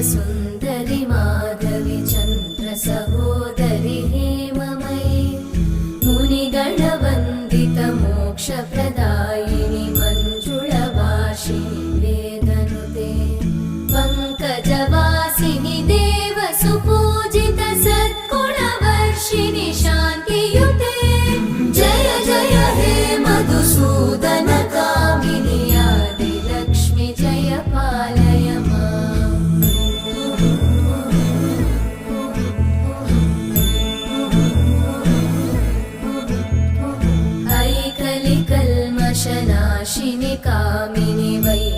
सुन्दरि माधवि चन्द्र सहोदरि हेममयि मुनिगणवन्दित मोक्षप्रदायिनि मञ्जुळभाषिणि वेदनुते पङ्कजवासिनि देवसुपूजित सद्गुणवर्षिणि शान्तियुते जय जय हे मधुसूदन कामिनि आदिलक्ष्मि जय पालय माम्। ऐकलिकल्मषनाशिनि कामिनि वै